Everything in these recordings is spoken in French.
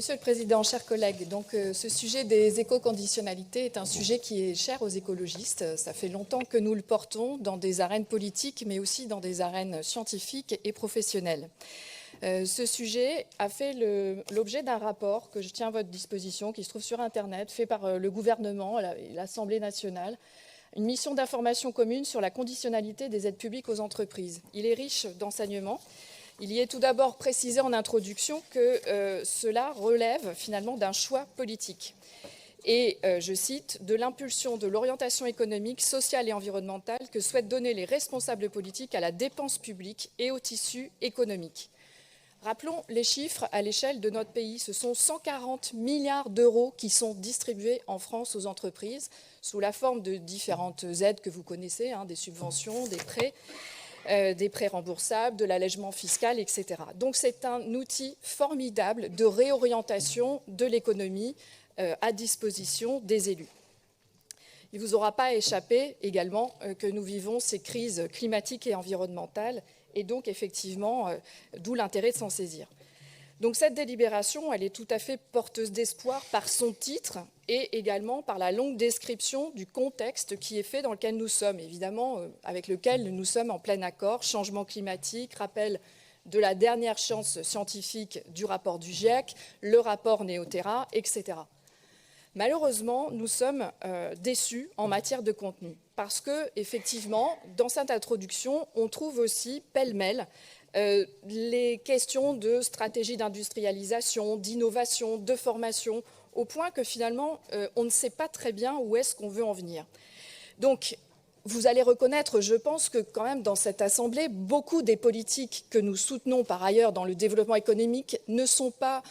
Monsieur le Président, chers collègues, ce sujet des éco-conditionnalités est un sujet qui est cher aux écologistes. Ça fait longtemps que nous le portons dans des arènes politiques, mais aussi dans des arènes scientifiques et professionnelles. Ce sujet a fait l'objet d'un rapport que je tiens à votre disposition, qui se trouve sur Internet, fait par le gouvernement et l'Assemblée nationale, une mission d'information commune sur la conditionnalité des aides publiques aux entreprises. Il est riche d'enseignements. Il y est tout d'abord précisé en introduction que cela relève finalement d'un choix politique. Et, je cite, « de l'impulsion de l'orientation économique, sociale et environnementale que souhaitent donner les responsables politiques à la dépense publique et au tissu économique ». Rappelons les chiffres à l'échelle de notre pays. Ce sont 140 milliards d'euros qui sont distribués en France aux entreprises sous la forme de différentes aides que vous connaissez, des subventions, des prêts remboursables, de l'allègement fiscal, etc. Donc c'est un outil formidable de réorientation de l'économie à disposition des élus. Il ne vous aura pas échappé également que nous vivons ces crises climatiques et environnementales et donc effectivement, d'où l'intérêt de s'en saisir. Donc cette délibération, elle est tout à fait porteuse d'espoir par son titre et également par la longue description du contexte qui est fait dans lequel nous sommes, évidemment, avec lequel nous sommes en plein accord, changement climatique, rappel de la dernière chance scientifique du rapport du GIEC, le rapport Néoterra, etc. Malheureusement, nous sommes déçus en matière de contenu parce que, effectivement, dans cette introduction, on trouve aussi pêle-mêle les questions de stratégie d'industrialisation, d'innovation, de formation, au point que finalement, on ne sait pas très bien où est-ce qu'on veut en venir. Donc, vous allez reconnaître, je pense, que quand même dans cette Assemblée, beaucoup des politiques que nous soutenons par ailleurs dans le développement économique ne sont pas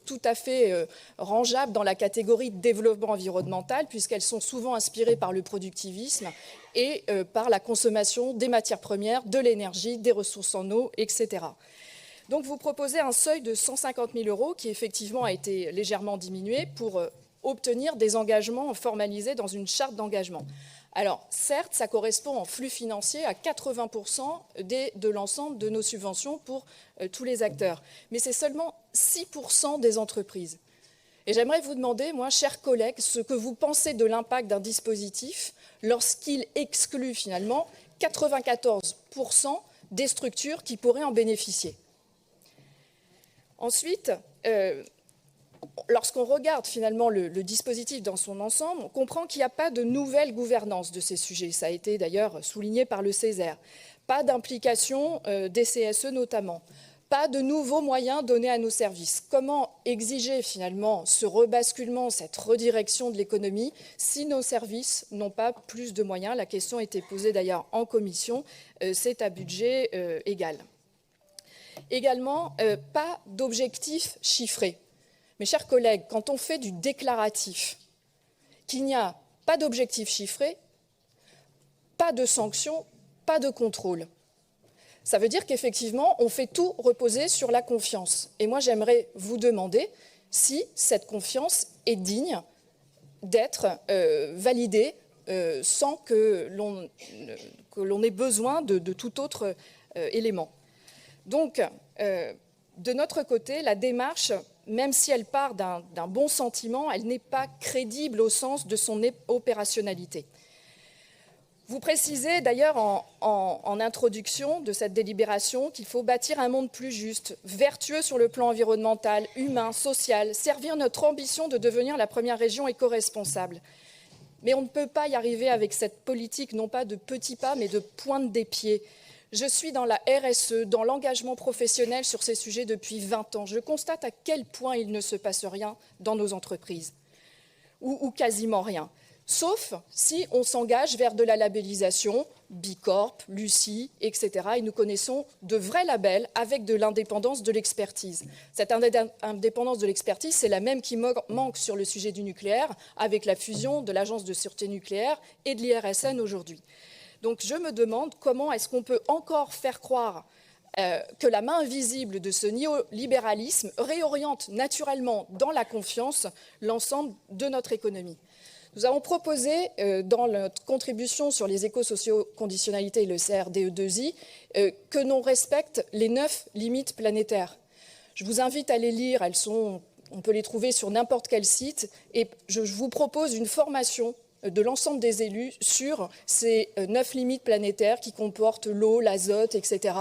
tout à fait rangeables dans la catégorie de développement environnemental, puisqu'elles sont souvent inspirées par le productivisme et par la consommation des matières premières, de l'énergie, des ressources en eau, etc. Donc vous proposez un seuil de 150 000 euros qui effectivement a été légèrement diminué pour obtenir des engagements formalisés dans une charte d'engagement. Alors, certes, ça correspond en flux financier à 80% de l'ensemble de nos subventions pour tous les acteurs. Mais c'est seulement 6% des entreprises. Et j'aimerais vous demander, moi, chers collègues, ce que vous pensez de l'impact d'un dispositif lorsqu'il exclut finalement 94% des structures qui pourraient en bénéficier. Ensuite, lorsqu'on regarde finalement le dispositif dans son ensemble, on comprend qu'il n'y a pas de nouvelle gouvernance de ces sujets. Ça a été d'ailleurs souligné par le Césaire. Pas d'implication des CSE notamment. Pas de nouveaux moyens donnés à nos services. Comment exiger finalement ce rebasculement, cette redirection de l'économie si nos services n'ont pas plus de moyens? La question a été posée d'ailleurs en commission. C'est à budget égal. Également, pas d'objectifs chiffrés. Mes chers collègues, quand on fait du déclaratif, qu'il n'y a pas d'objectif chiffré, pas de sanctions, pas de contrôle, ça veut dire qu'effectivement, on fait tout reposer sur la confiance. Et moi, j'aimerais vous demander si cette confiance est digne d'être validée sans que l'on ait besoin de tout autre élément. Donc, de notre côté, la démarche, même si elle part d'un bon sentiment, elle n'est pas crédible au sens de son opérationnalité. Vous précisez d'ailleurs en introduction de cette délibération qu'il faut bâtir un monde plus juste, vertueux sur le plan environnemental, humain, social, servir notre ambition de devenir la première région éco-responsable. Mais on ne peut pas y arriver avec cette politique, non pas de petits pas, mais de pointe des pieds. Je suis dans la RSE, dans l'engagement professionnel sur ces sujets depuis 20 ans. Je constate à quel point il ne se passe rien dans nos entreprises, ou quasiment rien. Sauf si on s'engage vers de la labellisation, Bicorp, Lucie, etc. Et nous connaissons de vrais labels avec de l'indépendance de l'expertise. Cette indépendance de l'expertise, c'est la même qui manque sur le sujet du nucléaire, avec la fusion de l'Agence de sûreté nucléaire et de l'IRSN aujourd'hui. Donc je me demande comment est-ce qu'on peut encore faire croire que la main invisible de ce néolibéralisme réoriente naturellement dans la confiance l'ensemble de notre économie. Nous avons proposé, dans notre contribution sur les éco-socio-conditionnalités et le CRDE2I, que l'on respecte les 9 limites planétaires. Je vous invite à les lire, elles sont on peut les trouver sur n'importe quel site. Et je vous propose une formation de l'ensemble des élus sur ces 9 limites planétaires qui comportent l'eau, l'azote, etc.,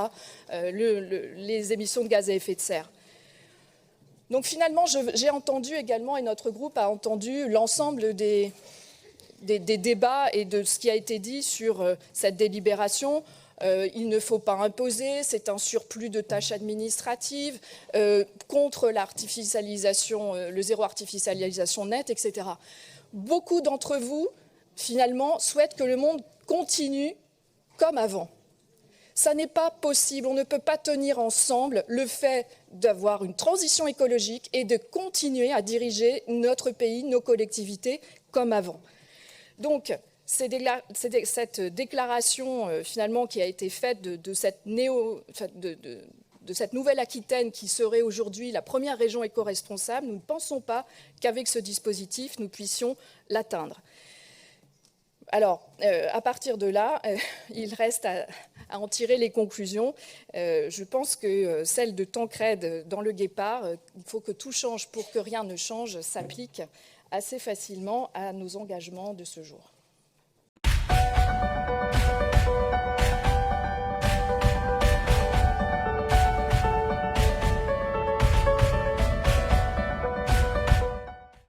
les émissions de gaz à effet de serre. Donc finalement, j'ai entendu également, et notre groupe a entendu l'ensemble des débats et de ce qui a été dit sur cette délibération. Il ne faut pas imposer, c'est un surplus de tâches administratives, contre l'artificialisation, le zéro artificialisation nette, etc. Beaucoup d'entre vous, finalement, souhaitent que le monde continue comme avant. Ça n'est pas possible, on ne peut pas tenir ensemble le fait d'avoir une transition écologique et de continuer à diriger notre pays, nos collectivités, comme avant. Donc, cette déclaration finalement qui a été faite de cette Nouvelle-Aquitaine qui serait aujourd'hui la première région éco-responsable, nous ne pensons pas qu'avec ce dispositif, nous puissions l'atteindre. Alors, à partir de là, il reste à en tirer les conclusions. Je pense que celle de Tancrède dans Le Guépard, il faut que tout change pour que rien ne change, s'applique assez facilement à nos engagements de ce jour.